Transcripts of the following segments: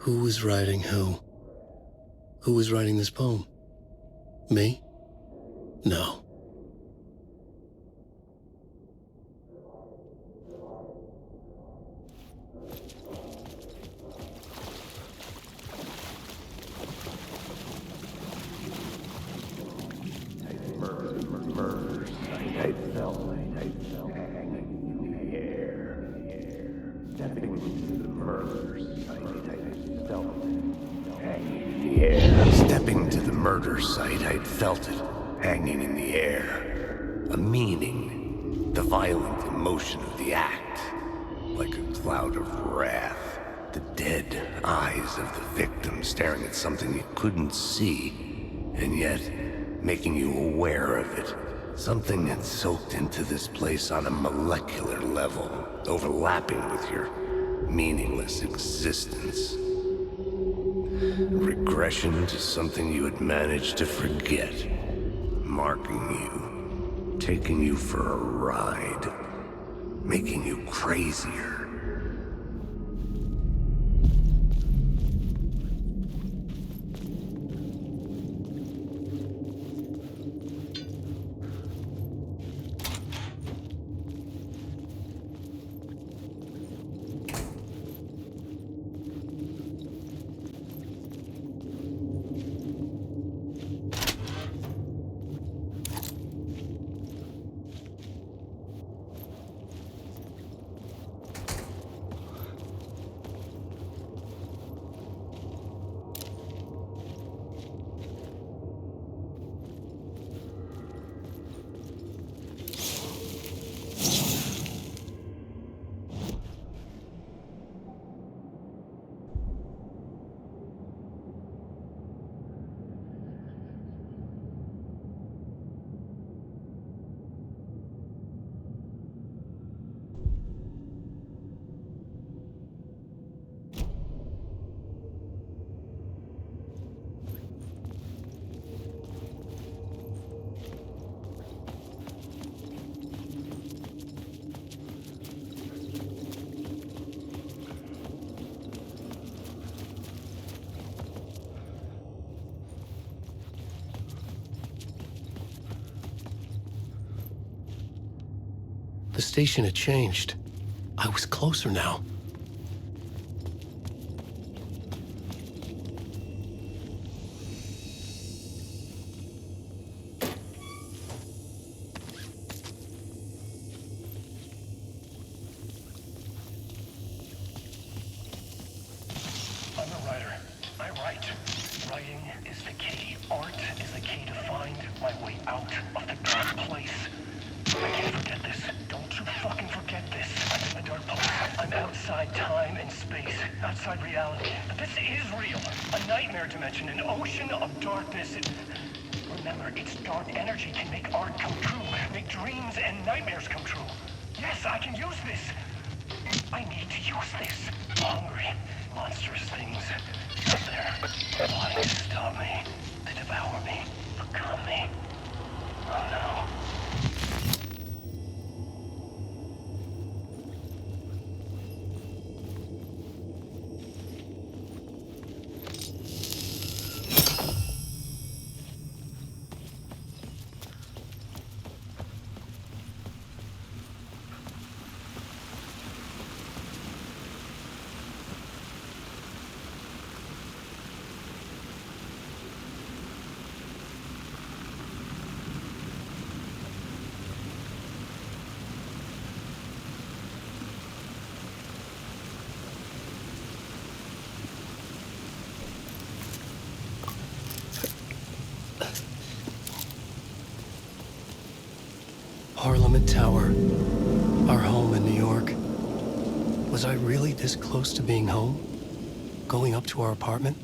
Who was writing who? Who was writing this poem? Me? No. Stepping to the murder site, I'd felt it hanging in the air. A meaning, the violent emotion of the act, like a cloud of wrath. The dead eyes of the victim staring at something you couldn't see, and yet making you aware of it. Something had soaked into this place on a molecular level, overlapping with your meaningless existence. Regression to something you had managed to forget, marking you, taking you for a ride, making you crazier. The station had changed. I was closer now. I'm a writer. I write. Writing is the key. Art is the key to find my way out of the dark place. I can't forget this. Don't you fucking forget this. I'm in a dark place. I'm outside time and space. Outside reality. But this is real. A nightmare dimension. An ocean of darkness. Remember, its dark energy can make art come true. Make dreams and nightmares come true. Yes, I can use this. I need to use this. Hungry, monstrous things out there, plotting to stop me, to devour me, become me. Oh no. Parliament Tower, our home in New York. Was I really this close to being home? Going up to our apartment?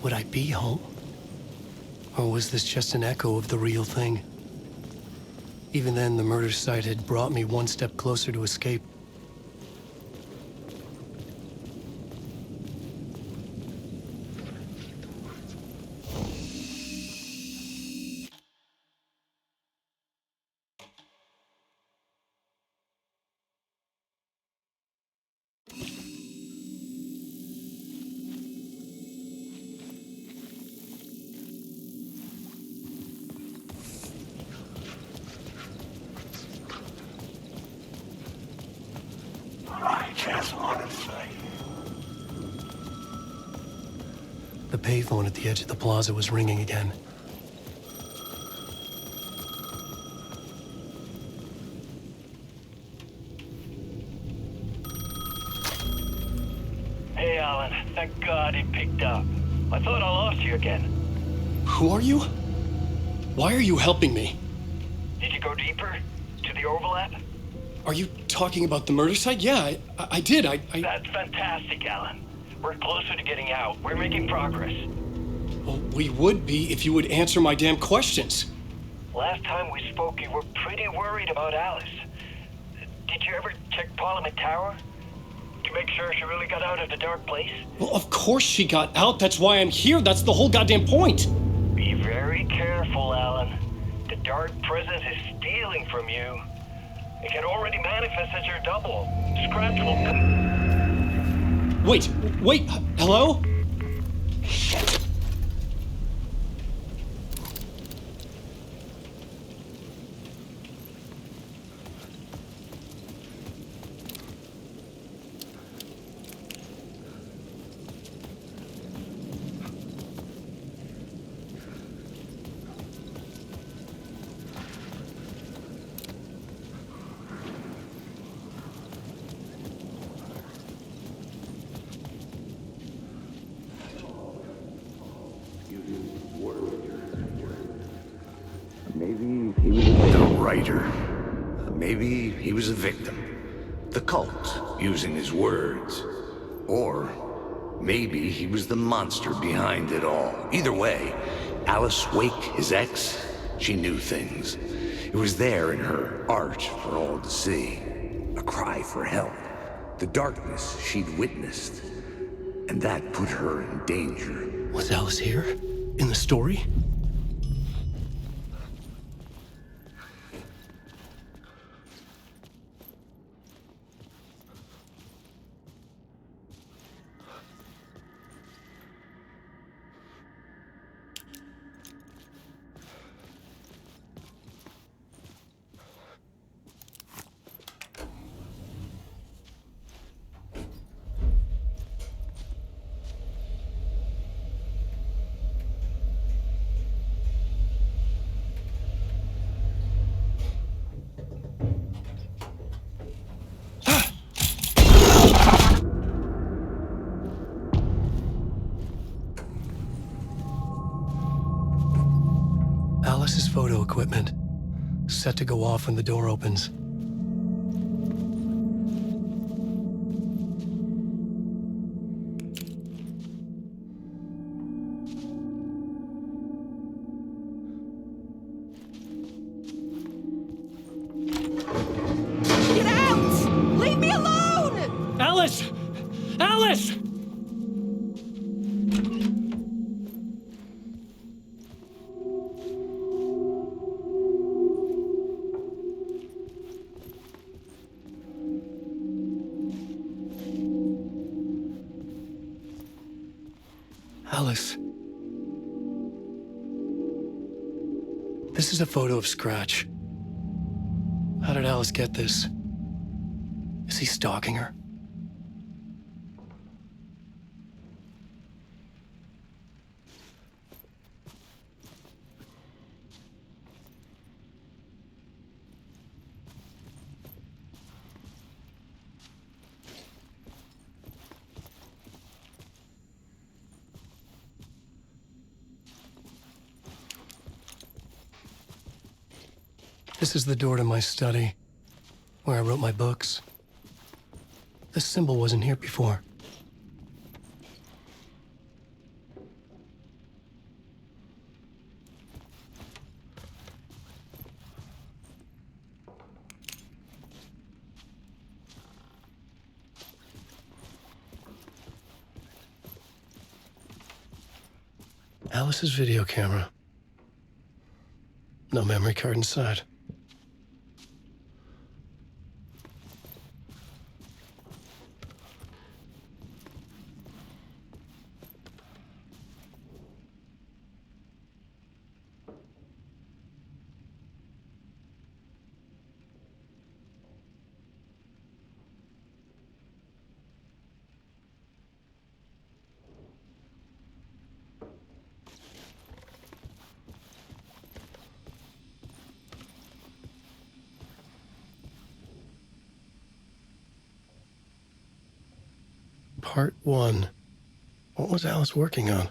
Would I be home? Or was this just an echo of the real thing? Even then, the murder site had brought me one step closer to escape. chance on its side. The payphone at the edge of the plaza was ringing again. Hey, Alan. Thank God he picked up. I thought I lost you again. Who are you? Why are you helping me? Did you go deeper? To the overlap? Are you talking about the murder site? Yeah, I did. That's fantastic, Alan. We're closer to getting out. We're making progress. Well, we would be if you would answer my damn questions. Last time we spoke, you were pretty worried about Alice. Did you ever check Parliament Tower? To make sure she really got out of the dark place? Well, of course she got out. That's why I'm here. That's the whole goddamn point. Be very careful, Alan. The dark presence is stealing from you. It can already manifest as your double. Scratch will come. Wait, hello? Shit. Maybe he was the writer. Maybe he was a victim. The cult, using his words. Or maybe he was the monster behind it all. Either way, Alice Wake, his ex, she knew things. It was there in her art for all to see. A cry for help. The darkness she'd witnessed. And that put her in danger. Was Alice here? In the story? Alice's photo equipment, set to go off when the door opens. Get out! Leave me alone! Alice! Alice! Alice. This is a photo of Scratch. How did Alice get this? Is he stalking her? This is the door to my study, where I wrote my books. This symbol wasn't here before. Alice's video camera. No memory card inside. Part 1. What was Alice working on?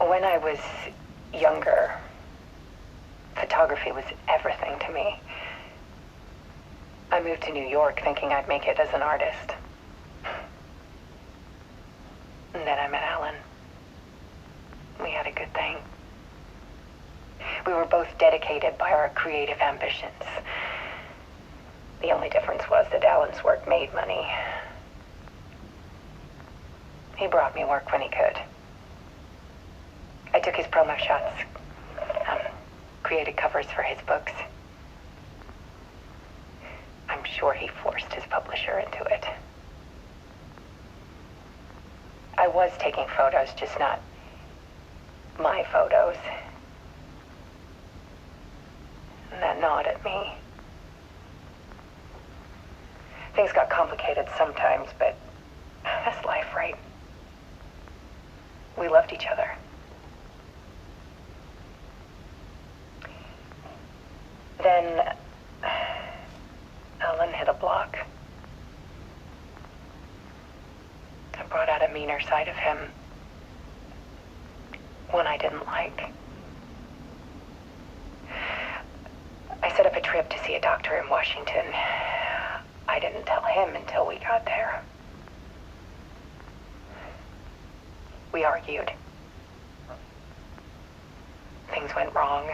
When I was younger, photography was everything to me. I moved to New York thinking I'd make it as an artist. And then I met Alan. We had a good thing. We were both dedicated by our creative ambitions. The only difference was that Alan's work made money. He brought me work when he could. I took his promo shots, created covers for his books. I'm sure he forced his publisher into it. I was taking photos, just not my photos. And that gnawed at me. Things got complicated sometimes, but that's life, right? We loved each other. Then Alan hit a block. I brought out a meaner side of him. One I didn't like. I set up a trip to see a doctor in Washington. I didn't tell him until we got there. We argued. Things went wrong.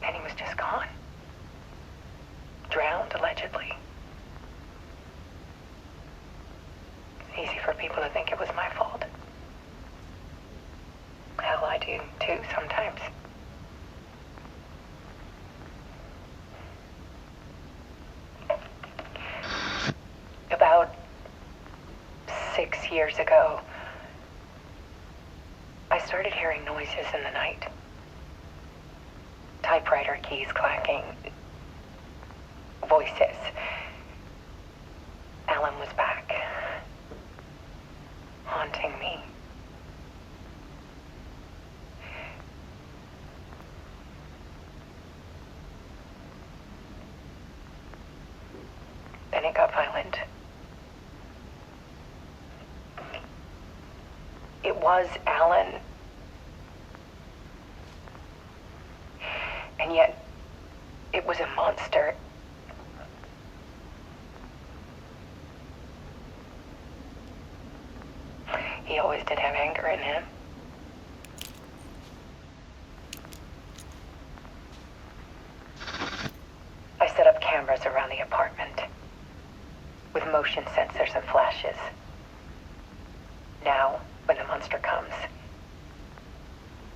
And he was just gone. Drowned, allegedly. It's easy for people to think it was my fault. Hell, I do too sometimes. About 6 years ago, I started hearing noises in the night. Typewriter keys clacking. Voices. Alan was back. Haunting me. Then it got violent. It was Alan. And yet, it was a monster. He always did have anger in him. I set up cameras around the apartment with motion sensors and flashes. Now, when the monster comes,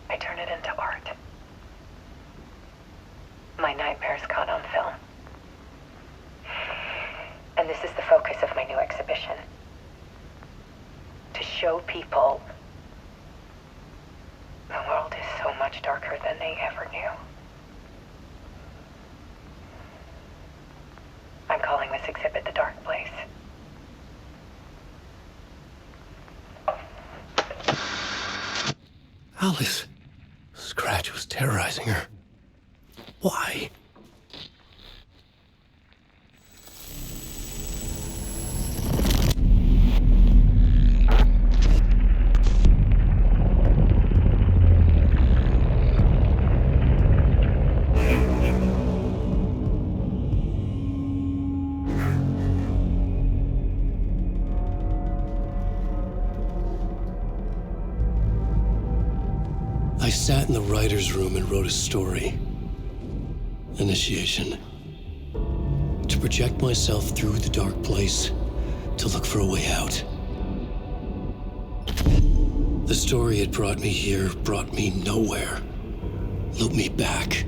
I turn it into art. My nightmares caught on film. And this is the focus of my new exhibition. To show people the world is so much darker than they ever knew. I'm calling this exhibit The Dark Place. Alice. Scratch was terrorizing her. Why? I sat in the writer's room and wrote a story. Initiation. To project myself through the dark place, to look for a way out. The story had brought me here, brought me nowhere. Looped me back.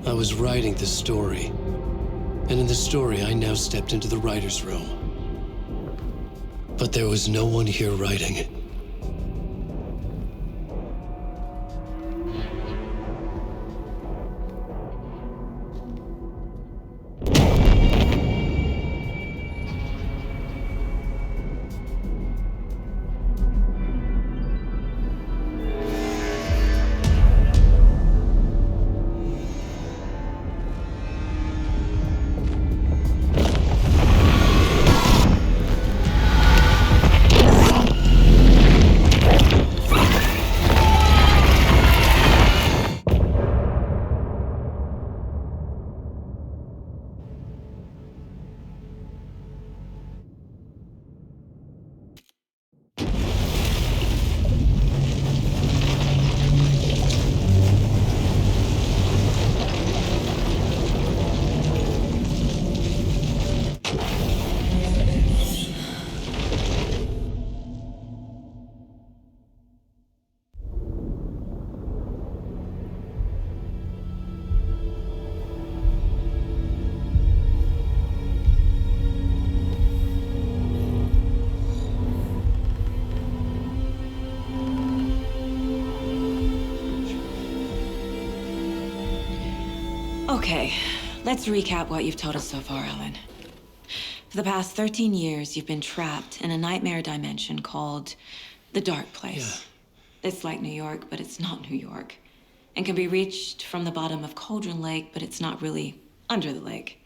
I was writing the story. And in the story, I now stepped into the writer's room. But there was no one here writing it. Okay, let's recap what you've told us so far, Ellen. For the past 13 years, you've been trapped in a nightmare dimension called the Dark Place. Yeah. It's like New York, but it's not New York. And can be reached from the bottom of Cauldron Lake, but it's not really under the lake.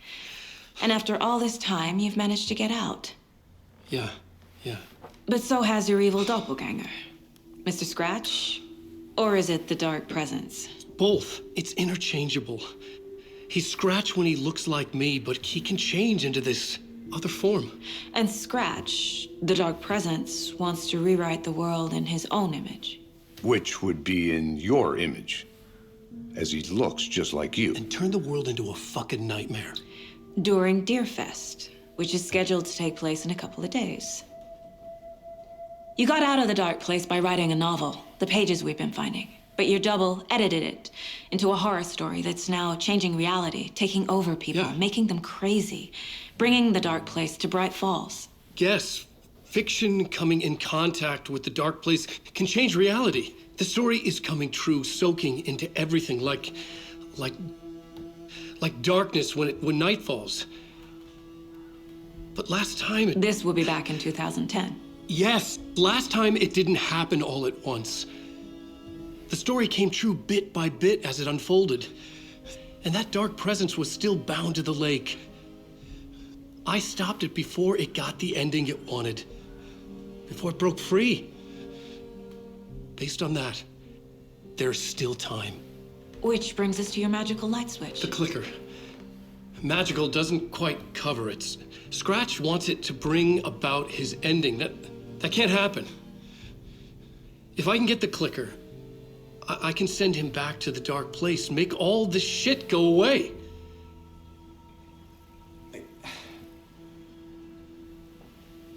And after all this time, you've managed to get out. Yeah. But so has your evil doppelganger. Mr. Scratch? Or is it the Dark Presence? Both. It's interchangeable. He's Scratch when he looks like me, but he can change into this other form. And Scratch, the Dark Presence, wants to rewrite the world in his own image. Which would be in your image, as he looks just like you. And turn the world into a fucking nightmare. During Deerfest, which is scheduled to take place in a couple of days. You got out of the Dark Place by writing a novel, the pages we've been finding. But your double edited it into a horror story that's now changing reality, taking over people, making them crazy, bringing the Dark Place to Bright Falls. Yes, fiction coming in contact with the Dark Place can change reality. The story is coming true, soaking into everything like darkness when night falls. But last time This will be back in 2010. Yes, last time it didn't happen all at once. The story came true bit by bit as it unfolded. And that dark presence was still bound to the lake. I stopped it before it got the ending it wanted. Before it broke free. Based on that, there's still time. Which brings us to your magical light switch. The clicker. Magical doesn't quite cover it. Scratch wants it to bring about his ending. That can't happen. If I can get the clicker, I can send him back to the Dark Place, make all this shit go away.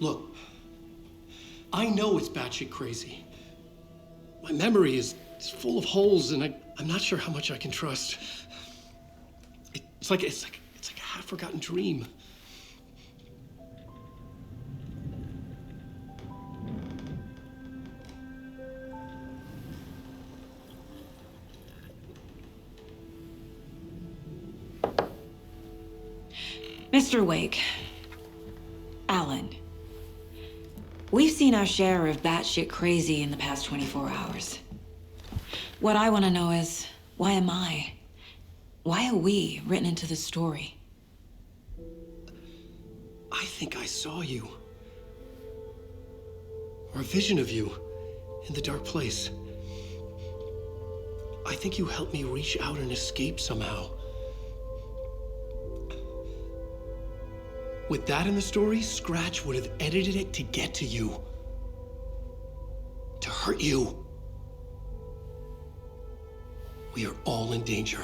Look, I know it's batshit crazy. My memory is full of holes, and I'm not sure how much I can trust. It's like a half-forgotten dream. Mr. Wake, Alan, we've seen our share of batshit crazy in the past 24 hours. What I want to know is, why am I? Why are we written into the story? I think I saw you. Or a vision of you in the Dark Place. I think you helped me reach out and escape somehow. With that in the story, Scratch would have edited it to get to you. To hurt you. We are all in danger.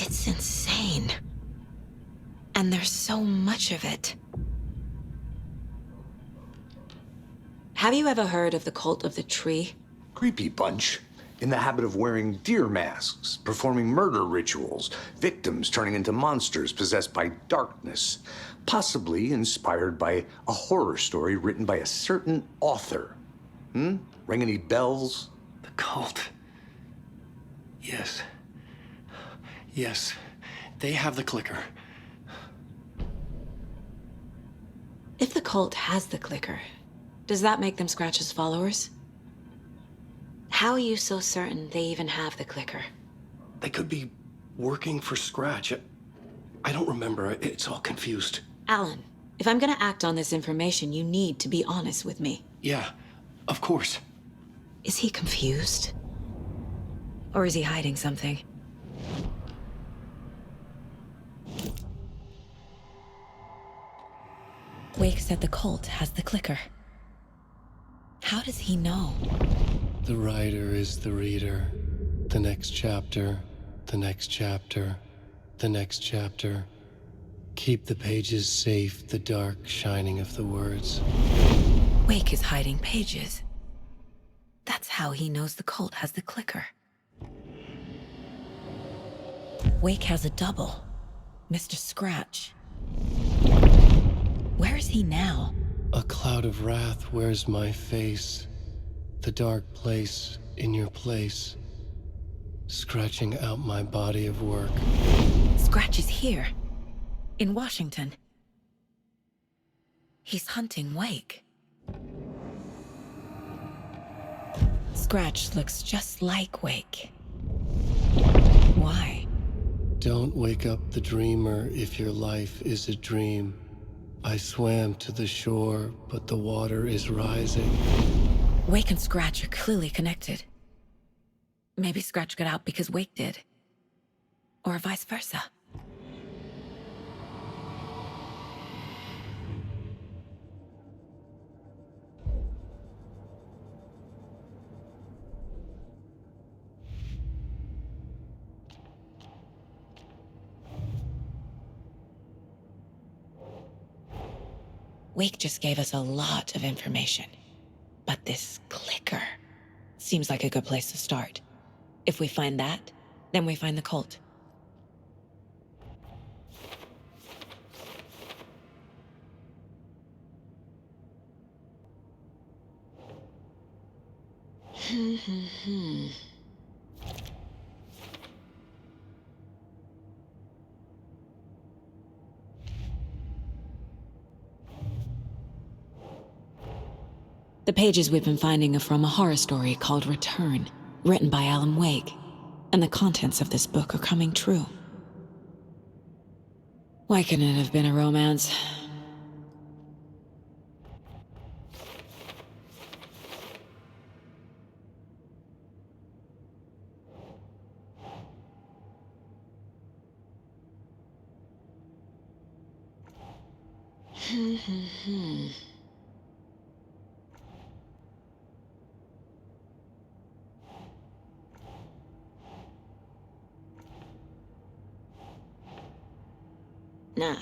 It's insane. And there's so much of it. Have you ever heard of the cult of the tree? Creepy bunch. In the habit of wearing deer masks, performing murder rituals, victims turning into monsters possessed by darkness, possibly inspired by a horror story written by a certain author. Ring any bells? The cult. Yes. Yes. They have the clicker. If the cult has the clicker, does that make them Scratch's followers? How are you so certain they even have the clicker? They could be working for Scratch. I don't remember. It's all confused. Alan, if I'm gonna act on this information, you need to be honest with me. Yeah, of course. Is he confused? Or is he hiding something? Wake said the cult has the clicker. How does he know? The writer is the reader. The next chapter, the next chapter, the next chapter. Keep the pages safe, the dark shining of the words. Wake is hiding pages. That's how he knows the cult has the clicker. Wake has a double. Mr. Scratch. Where is he now? A cloud of wrath wears my face. The dark place in your place. Scratching out my body of work. Scratch is here. In Washington. He's hunting Wake. Scratch looks just like Wake. Why? Don't wake up the dreamer if your life is a dream. I swam to the shore, but the water is rising. Wake and Scratch are clearly connected. Maybe Scratch got out because Wake did. Or vice versa. Wake just gave us a lot of information. But this clicker seems like a good place to start. If we find that, then we find the cult. The pages we've been finding are from a horror story called Return, written by Alan Wake, and the contents of this book are coming true. Why couldn't it have been a romance? Nah.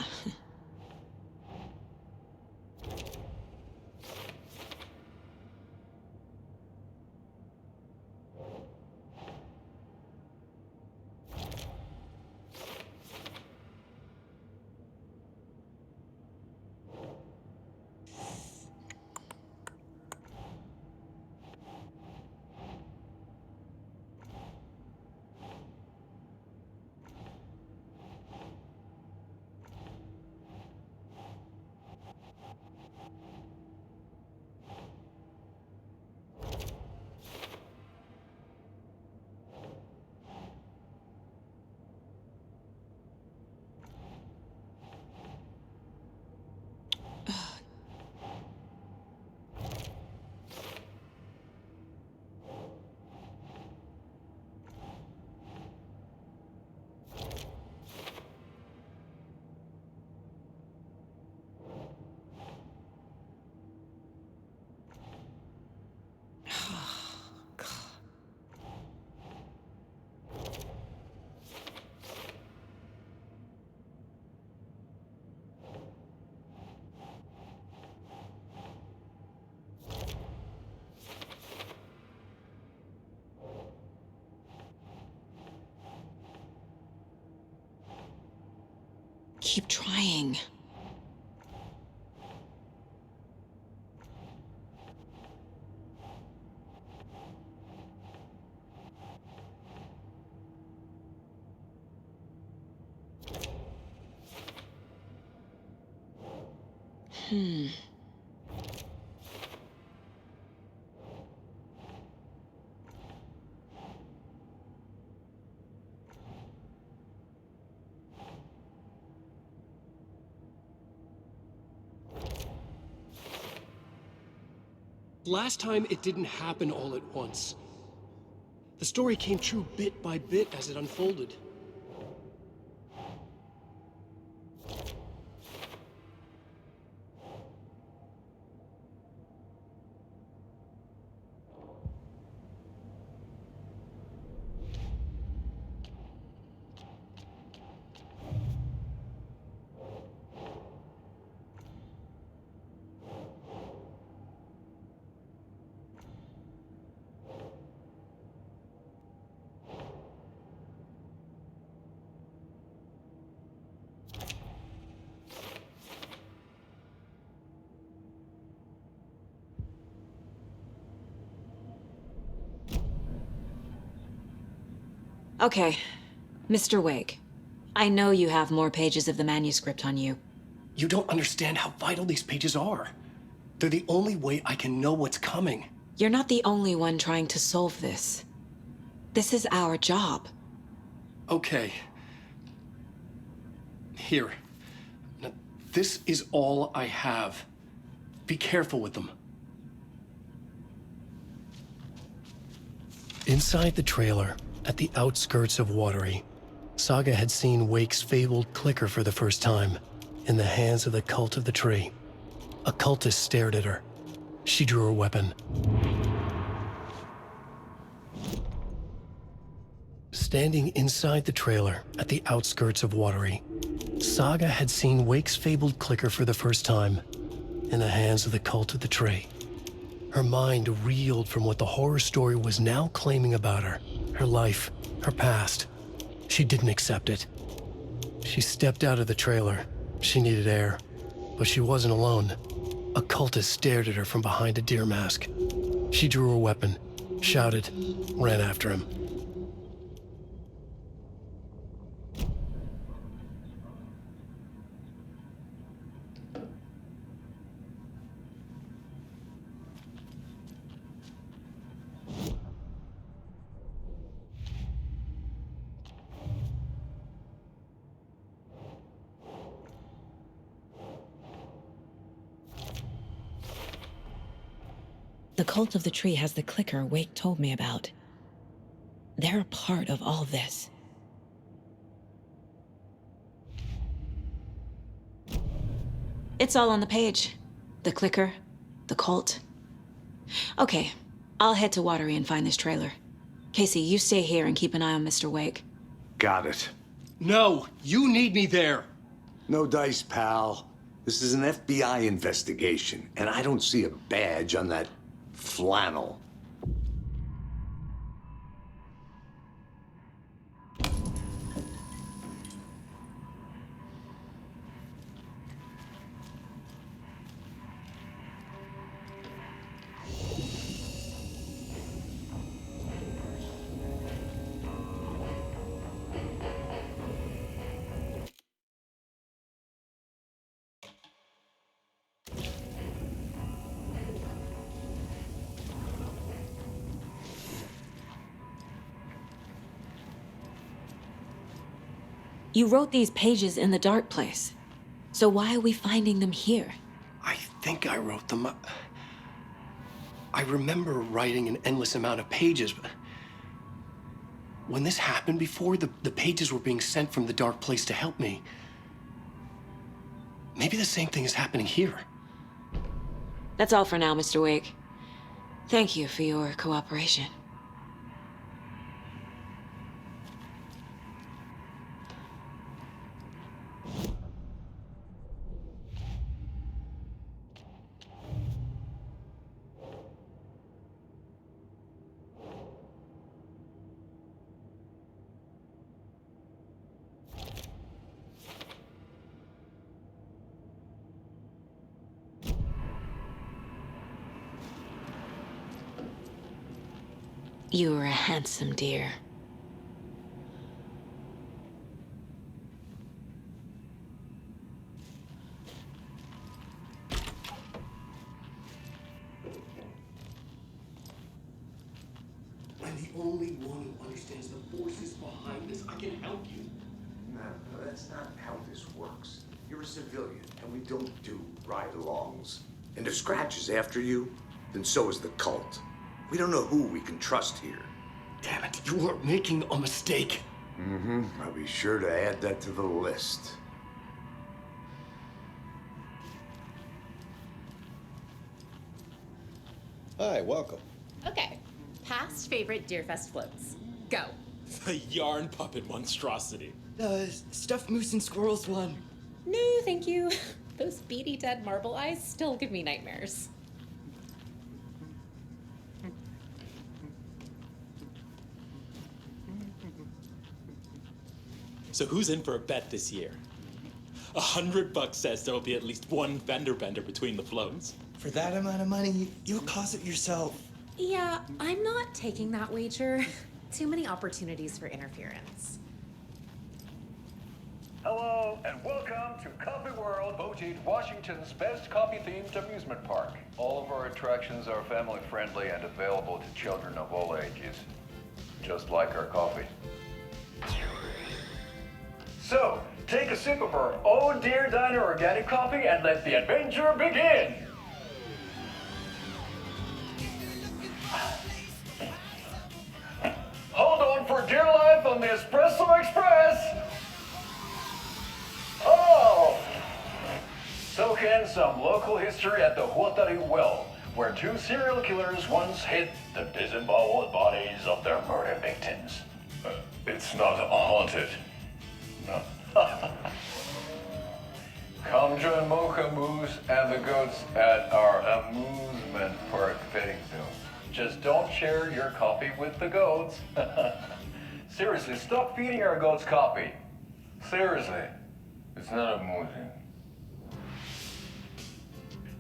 Keep trying. Last time, it didn't happen all at once. The story came true bit by bit as it unfolded. Okay, Mr. Wake. I know you have more pages of the manuscript on you. You don't understand how vital these pages are. They're the only way I can know what's coming. You're not the only one trying to solve this. This is our job. Okay. Here. Now, this is all I have. Be careful with them. Inside the trailer, at the outskirts of Watery, Saga had seen Wake's fabled clicker for the first time, in the hands of the cult of the tree. A cultist stared at her. She drew her weapon. Standing inside the trailer, at the outskirts of Watery, Saga had seen Wake's fabled clicker for the first time, in the hands of the cult of the tree. Her mind reeled from what the horror story was now claiming about her. Her life, her past. She didn't accept it. She stepped out of the trailer. She needed air. But she wasn't alone. A cultist stared at her from behind a deer mask. She drew her weapon, shouted, ran after him. The cult of the tree has the clicker Wake told me about. They're a part of all this. It's all on the page. The clicker, the cult. Okay, I'll head to Watery and find this trailer. Casey, you stay here and keep an eye on Mr. Wake. Got it. No, you need me there. No dice, pal. This is an FBI investigation, and I don't see a badge on that flannel. You wrote these pages in the dark place. So why are we finding them here? I think I wrote them. I remember writing an endless amount of pages, but when this happened before, the pages were being sent from the dark place to help me. Maybe the same thing is happening here. That's all for now, Mr. Wake. Thank you for your cooperation. You were a handsome deer. I'm the only one who understands the forces behind this. I can help you. No, that's not how this works. You're a civilian, and we don't do ride-alongs. And if Scratch is after you, then so is the cult. We don't know who we can trust here. Damn it, you are making a mistake. I'll be sure to add that to the list. Hi, welcome. Okay, past favorite Deerfest floats. Go. The yarn puppet monstrosity. Stuffed moose and squirrels one. No, thank you. Those beady dead marble eyes still give me nightmares. So who's in for a bet this year? $100 says there'll be at least one fender bender between the floats. For that amount of money, you'll cause it yourself. Yeah, I'm not taking that wager. Too many opportunities for interference. Hello, and welcome to Coffee World, voted Washington's best coffee-themed amusement park. All of our attractions are family-friendly and available to children of all ages, just like our coffee. So, take a sip of our Oh Dear Diner organic coffee and let the adventure begin! Hold on for dear life on the Espresso Express! Oh! Soak in some local history at the WATERY well, where two serial killers once hid the disemboweled bodies of their murder victims. It's not haunted. No. Come join Mocha Moose and the goats at our amusement park petting zoo. Just don't share your coffee with the goats. Seriously, stop feeding our goats coffee. Seriously, it's not amusing.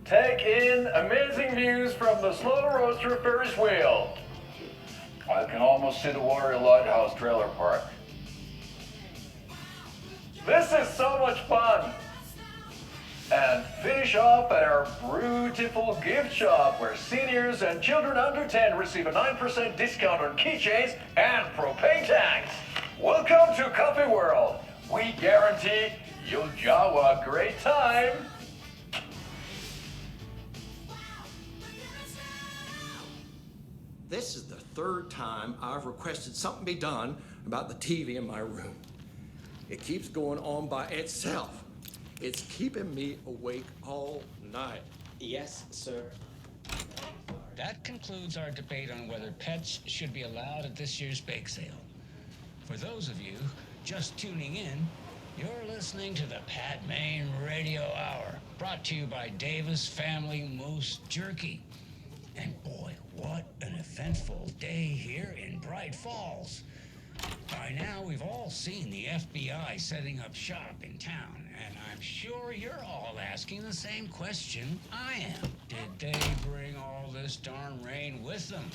Take in amazing views from the Slow Roaster Ferris wheel. I can almost see the Watery Lighthouse trailer park. This is so much fun! And finish off at our beautiful gift shop where seniors and children under 10 receive a 9% discount on keychains and propane tanks. Welcome to Coffee World. We guarantee you'll jaw a great time. This is the third time I've requested something be done about the TV in my room. It keeps going on by itself. It's keeping me awake all night. Yes, sir. That concludes our debate on whether pets should be allowed at this year's bake sale. For those of you just tuning in, you're listening to the Pat Maine Radio Hour, brought to you by Davis Family Moose Jerky. And boy, what an eventful day here in Bright Falls. By now, we've all seen the FBI setting up shop in town, and I'm sure you're all asking the same question I am. Did they bring all this darn rain with them?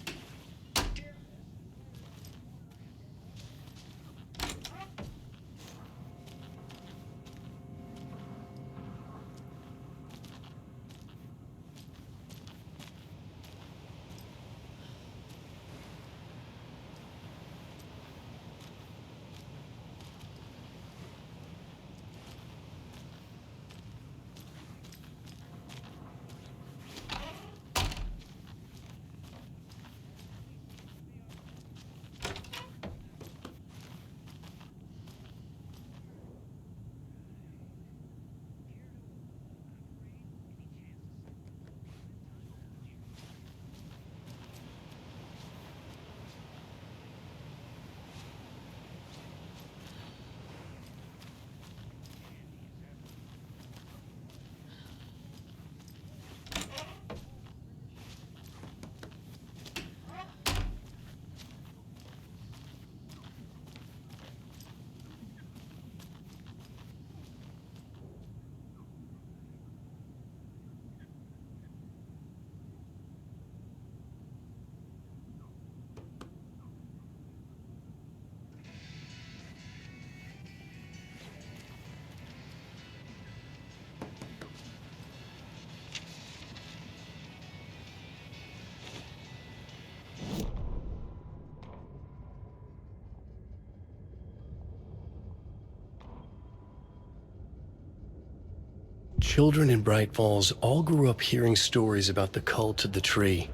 Children in Bright Falls all grew up hearing stories about the cult of the tree.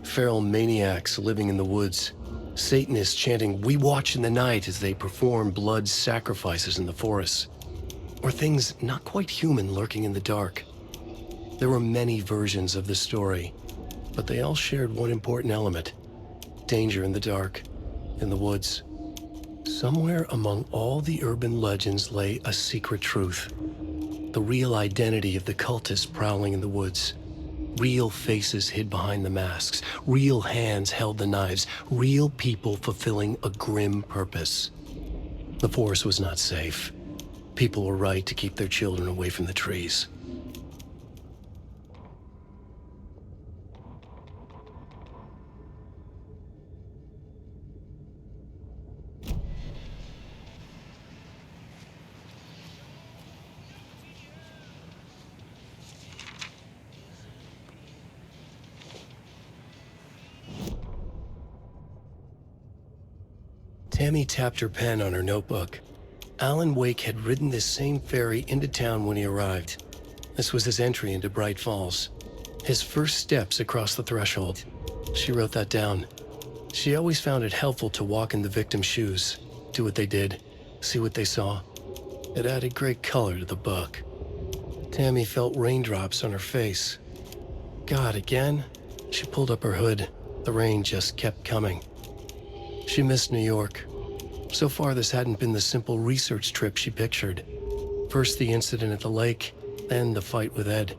Feral maniacs living in the woods. Satanists chanting, "We watch in the night," as they perform blood sacrifices in the forests. Or things not quite human lurking in the dark. There were many versions of the story, but they all shared one important element: danger in the dark, in the woods. Somewhere among all the urban legends lay a secret truth. The real identity of the cultists prowling in the woods. Real faces hid behind the masks. Real hands held the knives. Real people fulfilling a grim purpose. The forest was not safe. People were right to keep their children away from the trees. Tammy tapped her pen on her notebook. Alan Wake had ridden this same ferry into town when he arrived. This was his entry into Bright Falls. His first steps across the threshold. She wrote that down. She always found it helpful to walk in the victim's shoes, do what they did, see what they saw. It added great color to the book. Tammy felt raindrops on her face. God, again? She pulled up her hood. The rain just kept coming. She missed New York. So far, this hadn't been the simple research trip she pictured. First the incident at the lake, then the fight with Ed.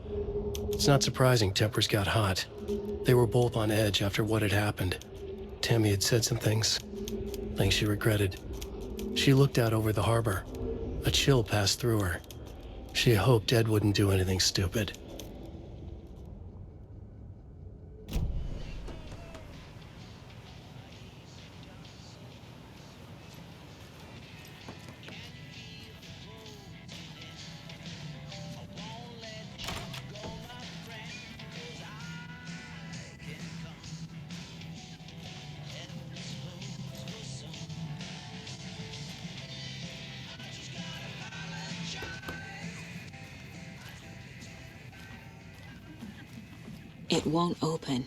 It's not surprising tempers got hot. They were both on edge after what had happened. Tammy had said some things she regretted. She looked out over the harbor. A chill passed through her. She hoped Ed wouldn't do anything stupid. It won't open.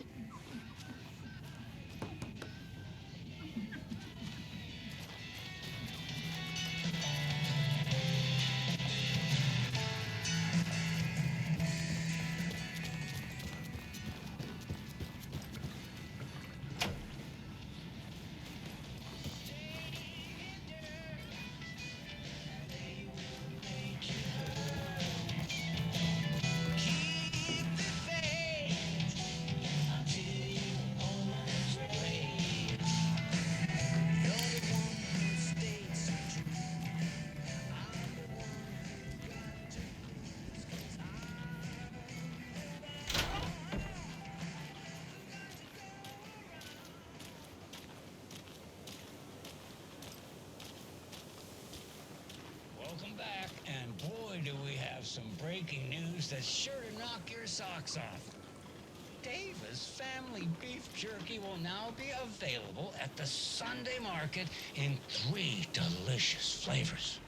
Welcome back, and boy, do we have some breaking news that's sure to knock your socks off. Davis Family Beef Jerky will now be available at the Sunday market in 3 delicious flavors.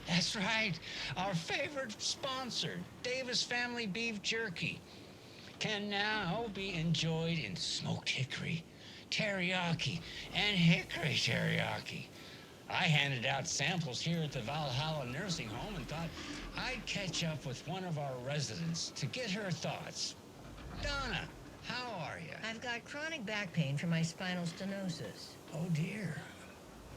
That's right, our favorite sponsor, Davis Family Beef Jerky, can now be enjoyed in smoked hickory, teriyaki, and hickory teriyaki. I handed out samples here at the Valhalla Nursing Home and thought I'd catch up with one of our residents to get her thoughts. Donna, how are you? I've got chronic back pain from my spinal stenosis. Oh, dear.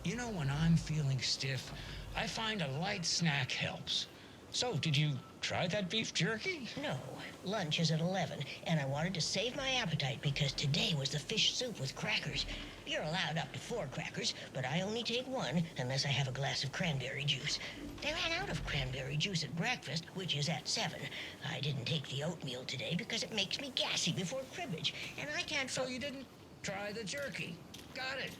You know, when I'm feeling stiff, I find a light snack helps. So, did you try that beef jerky? No. Lunch is at 11, and I wanted to save my appetite because today was the fish soup with crackers. You're allowed up to 4 crackers, but I only take 1 unless I have a glass of cranberry juice. They ran out of cranberry juice at breakfast, which is at 7. I didn't take the oatmeal today because it makes me gassy before cribbage, and I can't... So you didn't try the jerky. Got it.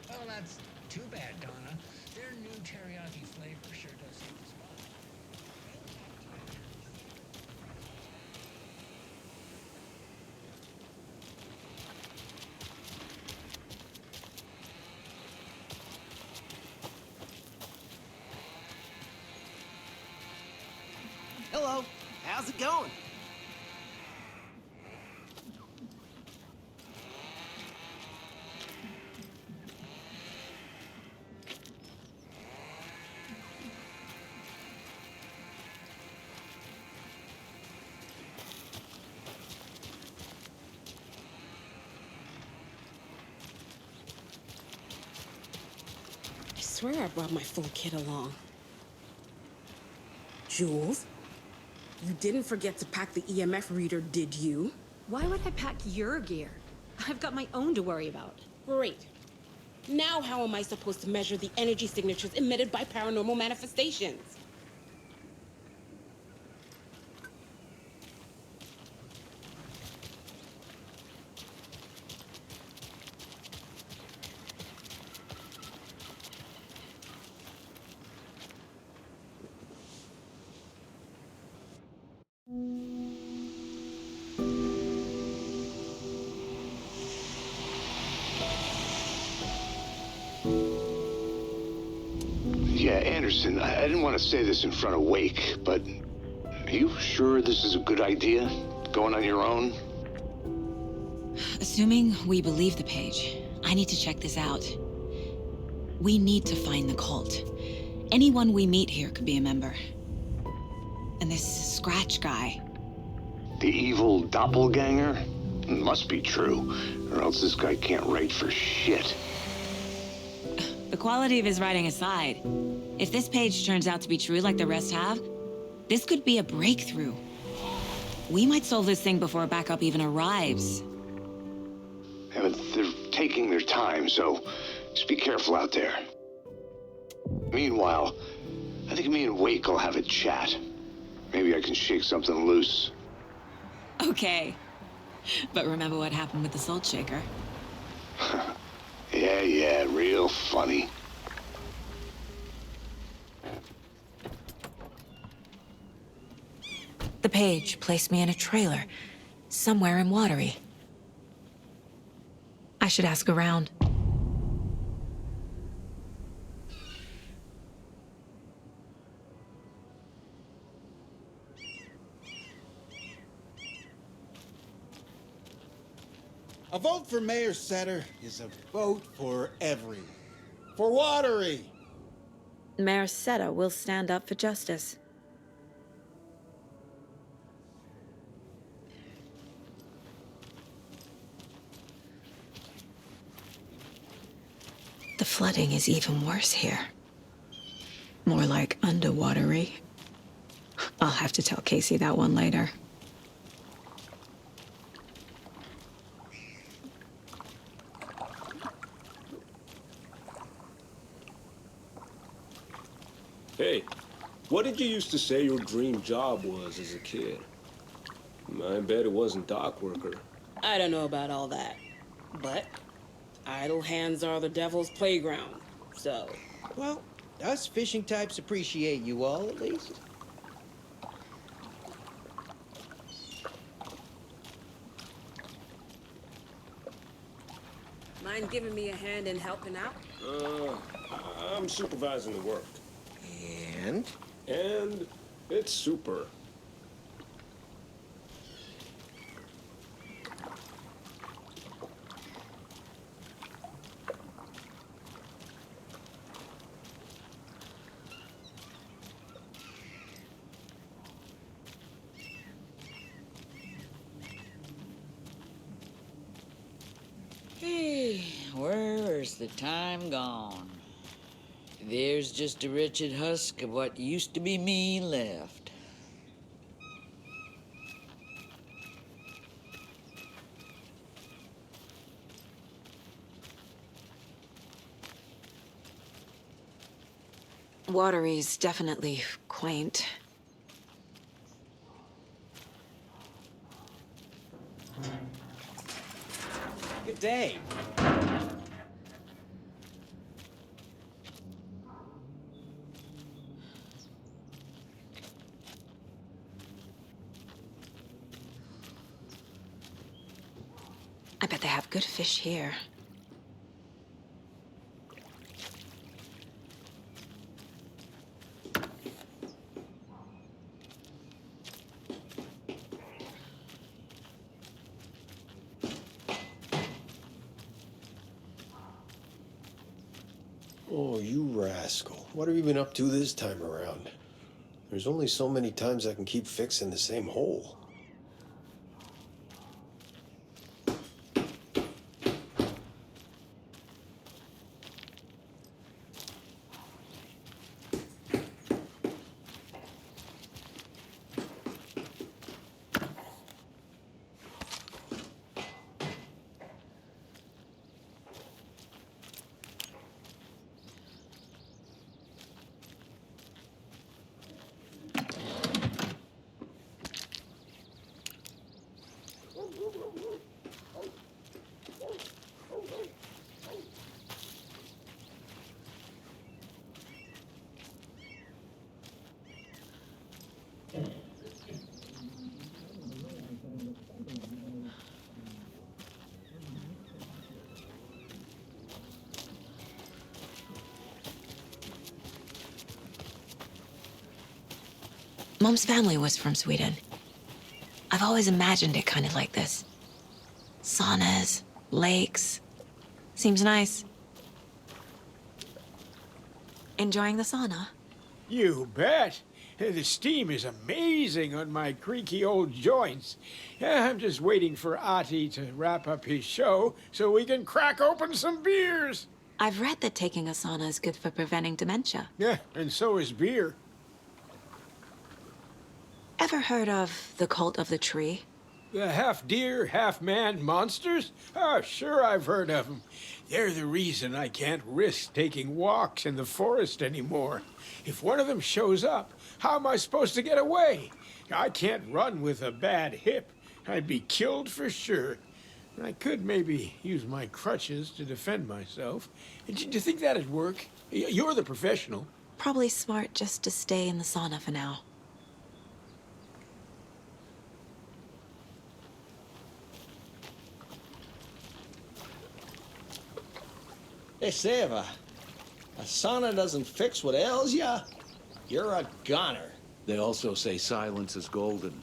Well, that's too bad, Donna. Their new teriyaki flavor sure does hit the spot. Hello. How's it going? I swear I brought my full kit along. Jules, you didn't forget to pack the EMF reader, did you? Why would I pack your gear? I've got my own to worry about. Great. Now how am I supposed to measure the energy signatures emitted by paranormal manifestations? Yeah, Anderson, I didn't want to say this in front of Wake, but are you sure this is a good idea? Going on your own? Assuming we believe the page, I need to check this out. We need to find the cult. Anyone we meet here could be a member. And this Scratch guy. The evil doppelganger? Must be true, or else this guy can't write for shit. The quality of his writing aside, if this page turns out to be true like the rest have, this could be a breakthrough. We might solve this thing before backup even arrives. Yeah, but they're taking their time, so just be careful out there. Meanwhile, I think me and Wake will have a chat. Maybe I can shake something loose. Okay. But remember what happened with the salt shaker? Yeah, real funny. The page placed me in a trailer, somewhere in Watery. I should ask around. A vote for Mayor Setter is a vote for everyone. For Watery! Mayor Seta will stand up for justice. The flooding is even worse here. More like underwatery. I'll have to tell Casey that one later. Hey, what did you used to say your dream job was as a kid? I bet it wasn't dock worker. I don't know about all that, but idle hands are the devil's playground, so... Well, us fishing types appreciate you all, at least. Mind giving me a hand in helping out? I'm supervising the work. And? And it's super. Hey, where's the time gone? There's just a wretched husk of what used to be me left. Watery's definitely quaint. Good day. I bet they have good fish here. you rascal. What have you been up to this time around? There's only so many times I can keep fixing the same hole. Mom's family was from Sweden. I've always imagined it kind of like this. Saunas, lakes. Seems nice. Enjoying the sauna? You bet. The steam is amazing on my creaky old joints. I'm just waiting for Ati to wrap up his show so we can crack open some beers. I've read that taking a sauna is good for preventing dementia. Yeah, and so is beer. Ever heard of the cult of the tree? The half-deer, half-man monsters? Oh, sure I've heard of them. They're the reason I can't risk taking walks in the forest anymore. If one of them shows up, how am I supposed to get away? I can't run with a bad hip. I'd be killed for sure. I could maybe use my crutches to defend myself. Do you think that'd work? You're the professional. Probably smart just to stay in the sauna for now. Hey, say, if a sauna doesn't fix what ails ya, you're a goner. They also say silence is golden.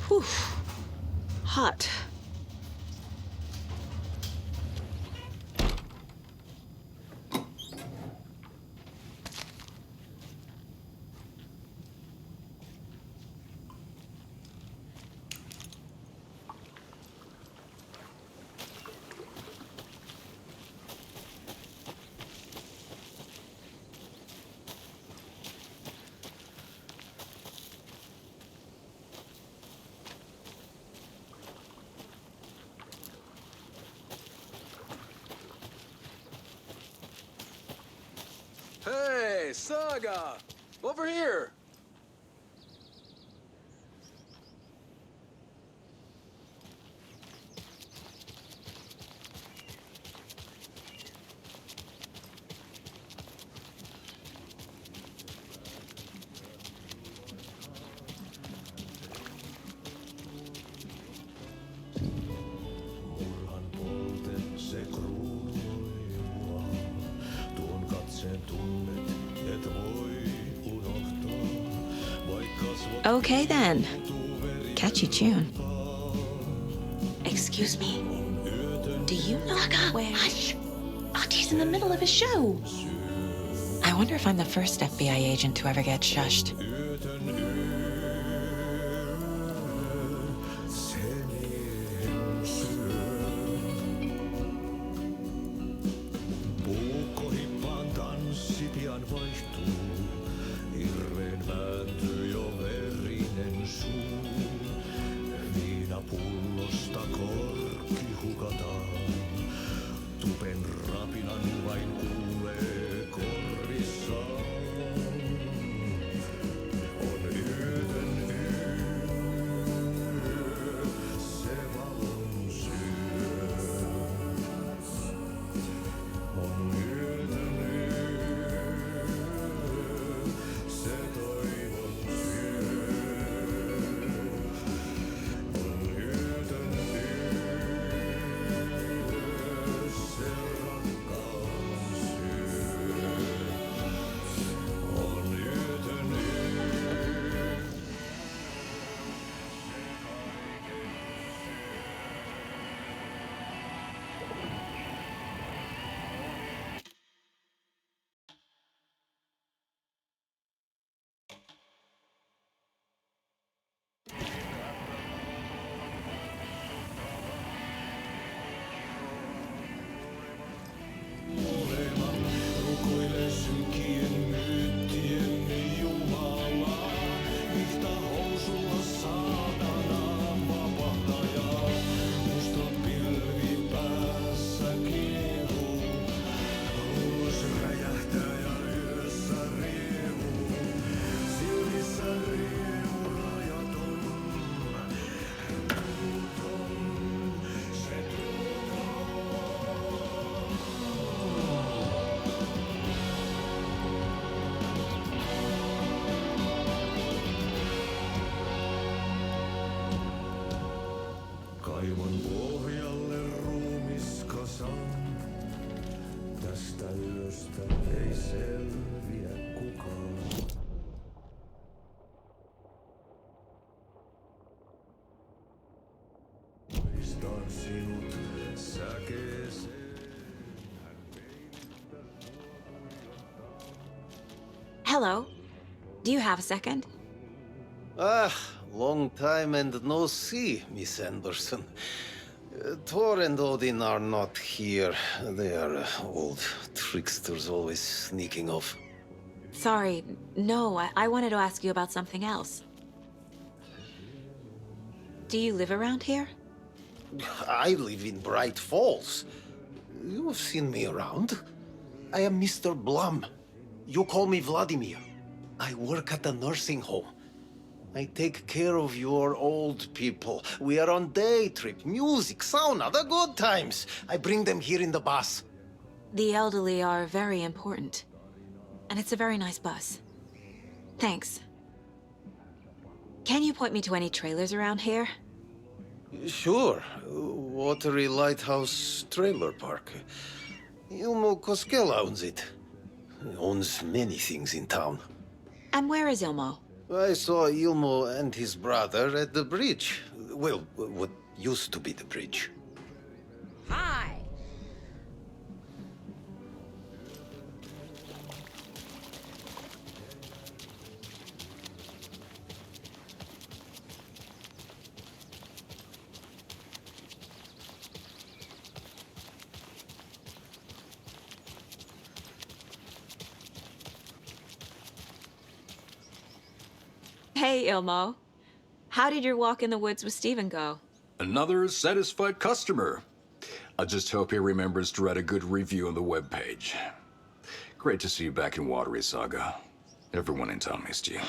Whew. Hot. Hey, Saga! Over here! Okay then. Catchy tune. Excuse me. Do you know where? Hush! Ati's in the middle of a show. I wonder if I'm the first FBI agent to ever get shushed. Hello. Do you have a second? Ah, long time and no see, Miss Anderson. Thor and Odin are not here. They are old tricksters always sneaking off. Sorry. No, I wanted to ask you about something else. Do you live around here? I live in Bright Falls. You've seen me around. I am Mr. Blum. You call me Vladimir. I work at a nursing home. I take care of your old people. We are on day trip, music, sauna, the good times. I bring them here in the bus. The elderly are very important. And it's a very nice bus. Thanks. Can you point me to any trailers around here? Sure. Watery Lighthouse Trailer Park. Ilmo Koskela owns it. He owns many things in town. And where is Ilmo? I saw Ilmo and his brother at the bridge. Well, what used to be the bridge. Hi. Hey, Ilmo. How did your walk in the woods with Steven go? Another satisfied customer. I just hope he remembers to write a good review on the webpage. Great to see you back in Watery, Saga. Everyone in town missed you.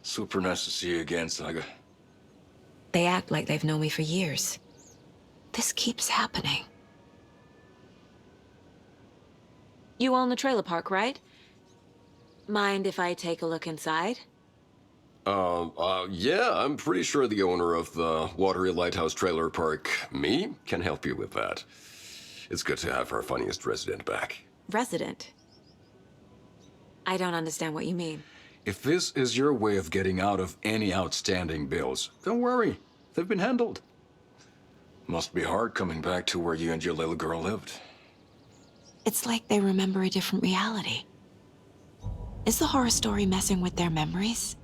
Super nice to see you again, Saga. They act like they've known me for years. This keeps happening. You own the trailer park, right? Mind if I take a look inside? Yeah, I'm pretty sure the owner of the Watery Lighthouse Trailer Park, me, can help you with that. It's good to have our funniest resident back. Resident? I don't understand what you mean. If this is your way of getting out of any outstanding bills, don't worry. They've been handled. Must be hard coming back to where you and your little girl lived. It's like they remember a different reality. Is the horror story messing with their memories?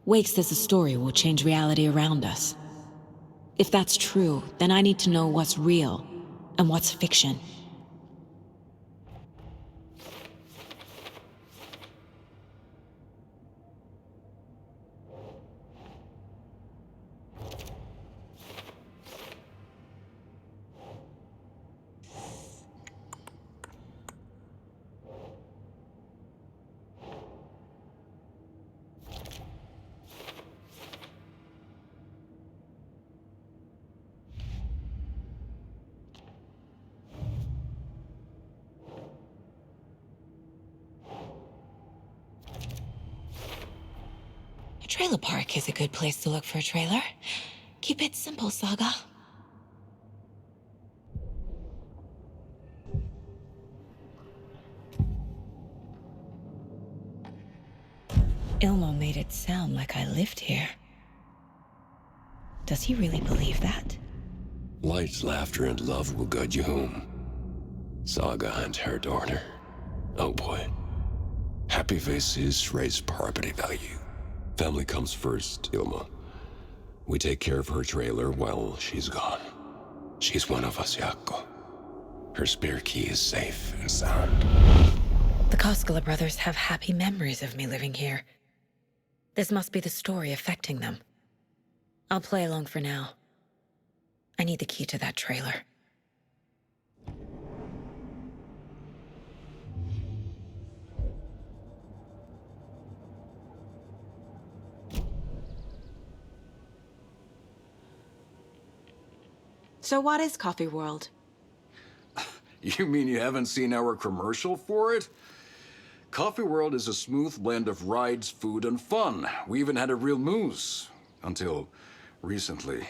Wake says the story will change reality around us. If that's true, then I need to know what's real and what's fiction. A trailer park is a good place to look for a trailer. Keep it simple, Saga. Ilmo made it sound like I lived here. Does he really believe that? Light, laughter, and love will guide you home. Saga and her daughter. Oh boy. Happy faces raise property value. Family comes first, Ilma. We take care of her trailer while she's gone. She's one of us, Jaakko. Her spare key is safe and sound. The Koskela brothers have happy memories of me living here. This must be the story affecting them. I'll play along for now. I need the key to that trailer. So what is Coffee World? You mean you haven't seen our commercial for it? Coffee World is a smooth blend of rides, food, and fun. We even had a real moose. Until recently.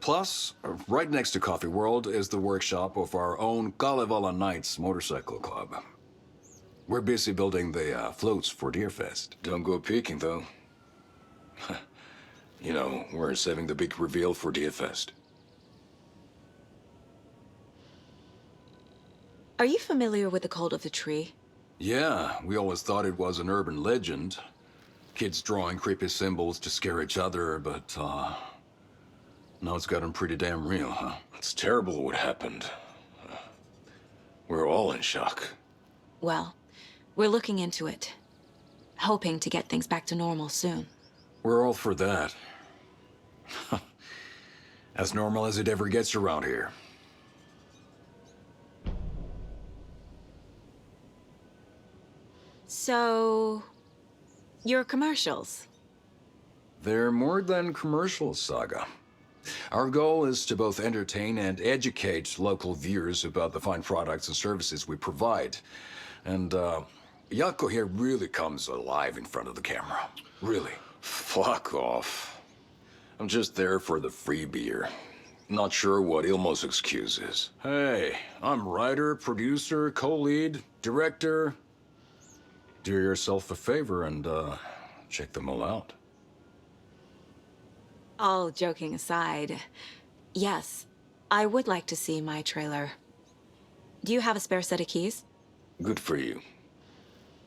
Plus, right next to Coffee World is the workshop of our own Kalevala Knights Motorcycle Club. We're busy building the floats for Deerfest. Don't go peeking, though. You know, we're saving the big reveal for Deerfest. Are you familiar with the cult of the tree? Yeah, we always thought it was an urban legend. Kids drawing creepy symbols to scare each other, but, now it's gotten pretty damn real, huh? It's terrible what happened. We're all in shock. Well, we're looking into it. Hoping to get things back to normal soon. We're all for that. As normal as it ever gets around here. So, your commercials? They're more than commercials, Saga. Our goal is to both entertain and educate local viewers about the fine products and services we provide. And, Yako here really comes alive in front of the camera. Really. Fuck off. I'm just there for the free beer. Not sure what Ilmo's excuse is. Hey, I'm writer, producer, co-lead, director. Do yourself a favor and, check them all out. All joking aside, yes, I would like to see my trailer. Do you have a spare set of keys? Good for you.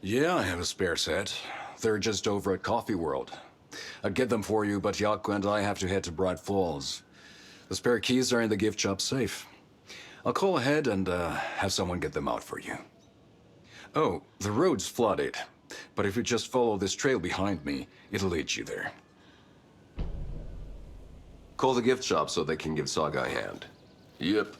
Yeah, I have a spare set. They're just over at Coffee World. I'd get them for you, but Yako and I have to head to Bright Falls. The spare keys are in the gift shop safe. I'll call ahead and have someone get them out for you. Oh, the road's flooded, but if you just follow this trail behind me, it'll lead you there. Call the gift shop so they can give Saga a hand. Yep.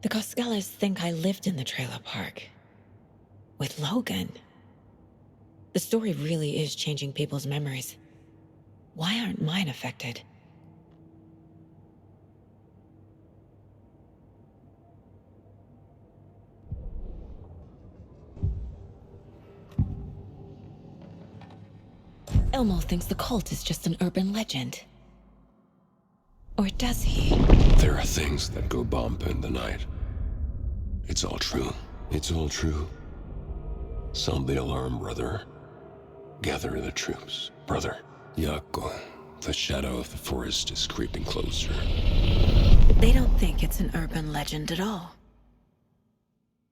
The Koskelas think I lived in the trailer park. With Logan. The story really is changing people's memories. Why aren't mine affected? Elmo thinks the cult is just an urban legend. Or does he? There are things that go bump in the night. It's all true. It's all true. Sound the alarm, brother. Gather the troops, brother. Yako, the shadow of the forest is creeping closer. They don't think it's an urban legend at all.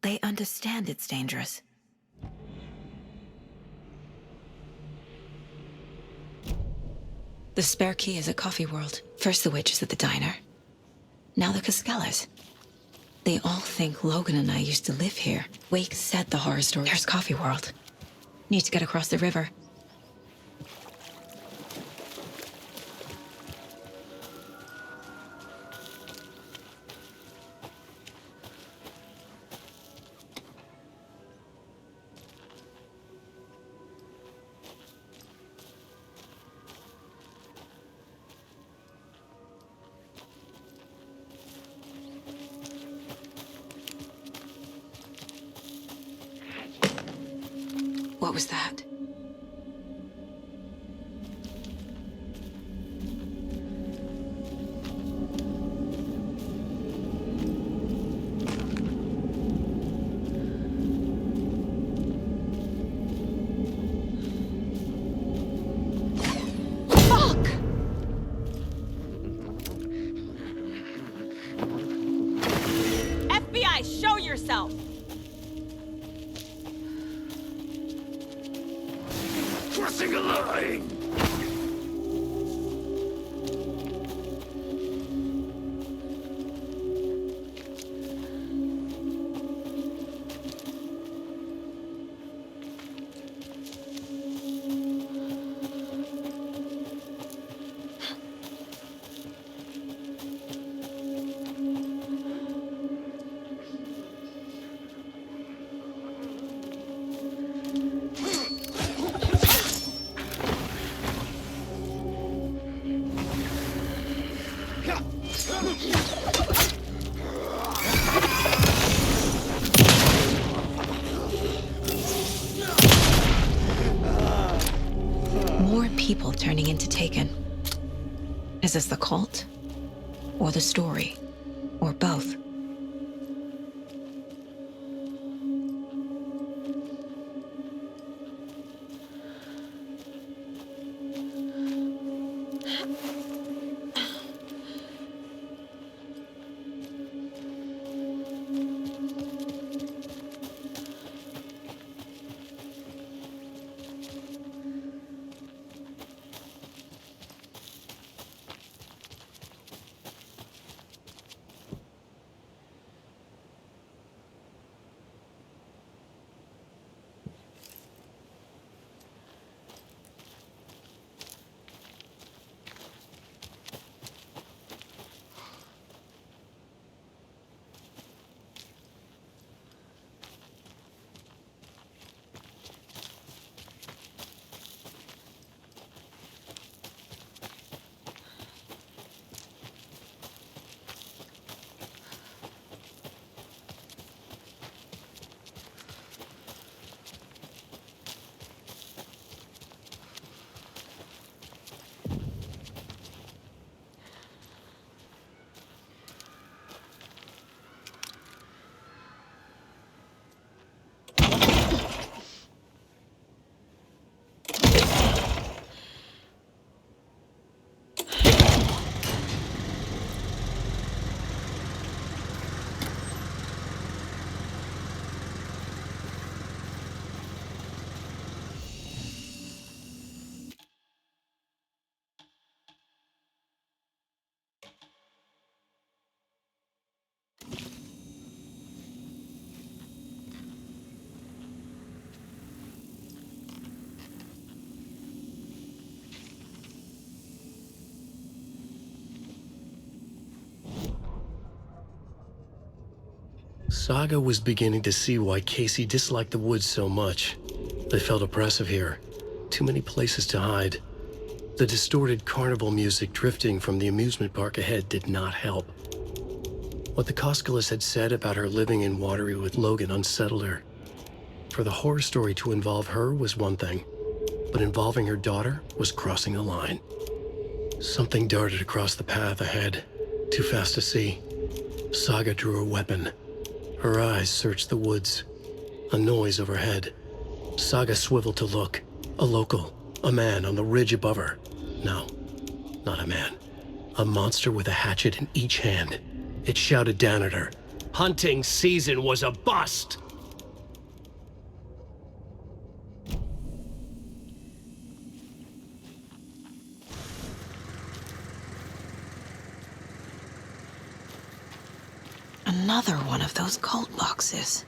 They understand it's dangerous. The spare key is at Coffee World. First the witches at the diner. Now the Koskelas. They all think Logan and I used to live here. Wake said the horror story. There's Coffee World. Need to get across the river. What was that? Fuck! FBI, show yourself! Crossing a line! More people turning into Taken. Is this the cult? Or the story? Or both? Saga was beginning to see why Casey disliked the woods so much. They felt oppressive here. Too many places to hide. The distorted carnival music drifting from the amusement park ahead did not help. What the Koskalis had said about her living in Watery with Logan unsettled her. For the horror story to involve her was one thing, but involving her daughter was crossing a line. Something darted across the path ahead, too fast to see. Saga drew her weapon. Her eyes searched the woods. A noise overhead. Saga swiveled to look. A local. A man on the ridge above her. No, not a man. A monster with a hatchet in each hand. It shouted down at her. Hunting season was a bust! Another one of those cult boxes.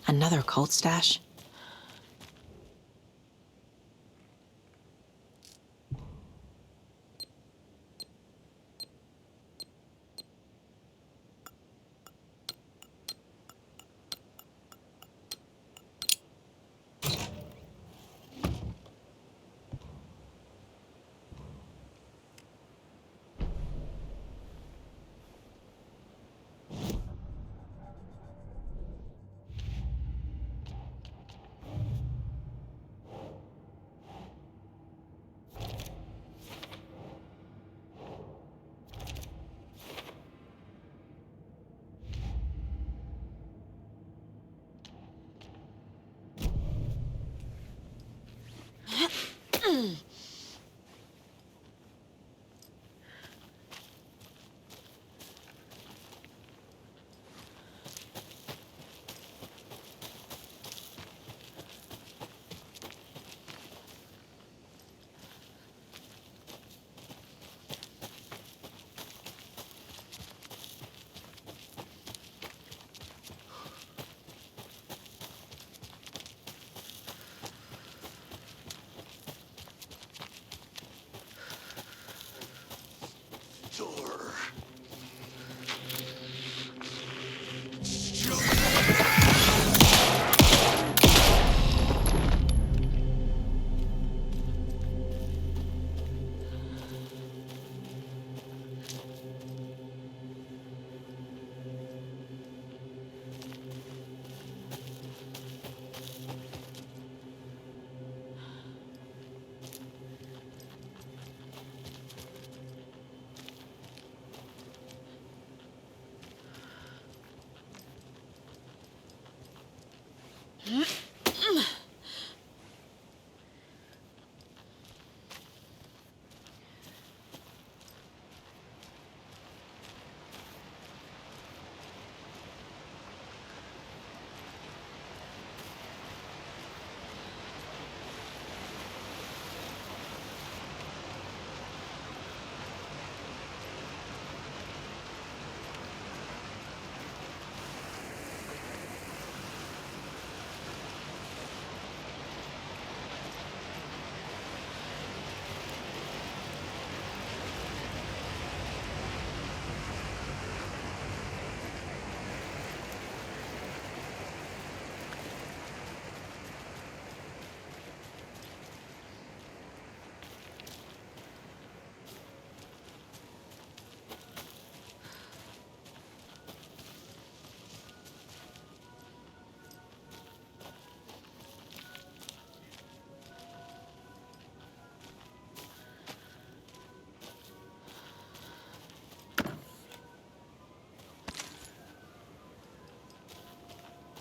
Another cult stash?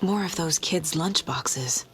More of those kids' lunchboxes.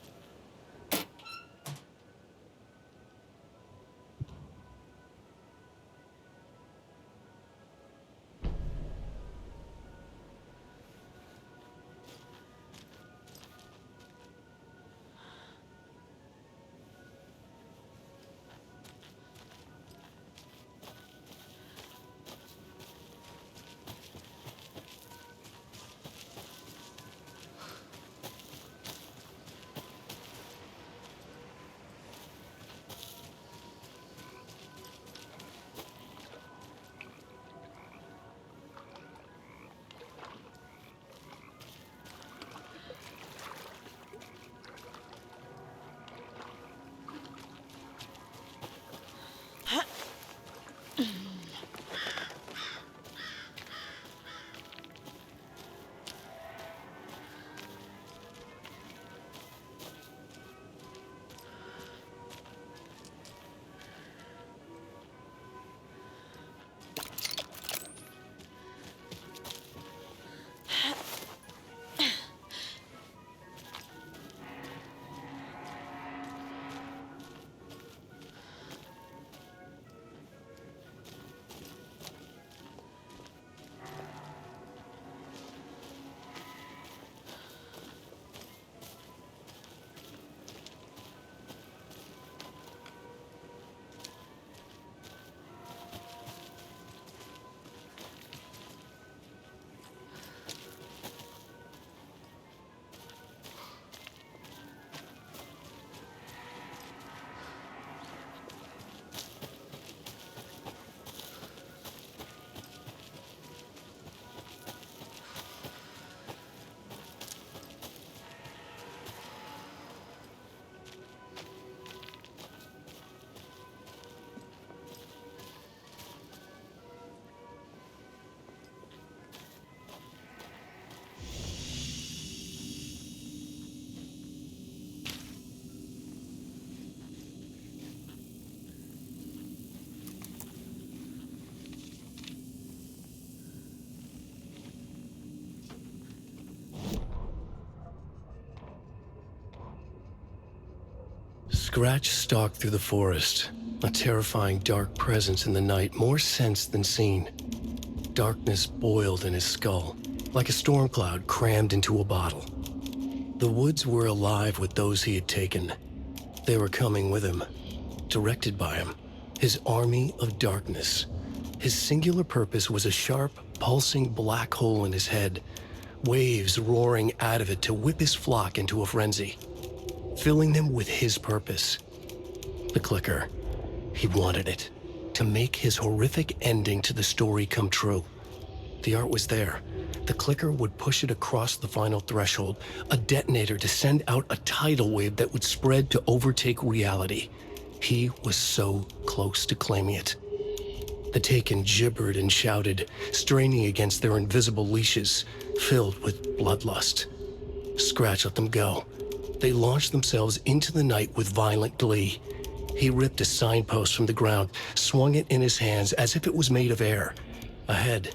Scratch stalked through the forest, a terrifying dark presence in the night, more sensed than seen. Darkness boiled in his skull, like a storm cloud crammed into a bottle. The woods were alive with those he had taken. They were coming with him, directed by him, his army of darkness. His singular purpose was a sharp, pulsing black hole in his head, waves roaring out of it to whip his flock into a frenzy, filling them with his purpose. The clicker. He wanted it, to make his horrific ending to the story come true. The art was there. The clicker would push it across the final threshold, a detonator to send out a tidal wave that would spread to overtake reality. He was so close to claiming it. The Taken gibbered and shouted, straining against their invisible leashes, filled with bloodlust. Scratch let them go. They launched themselves into the night with violent glee. He ripped a signpost from the ground, swung it in his hands as if it was made of air. Ahead,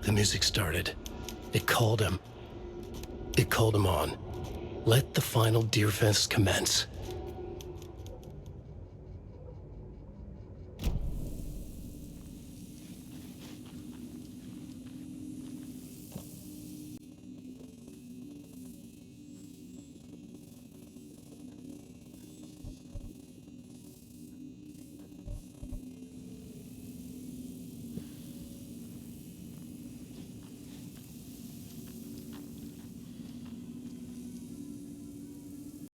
the music started. It called him. It called him on. Let the final Deerfest commence.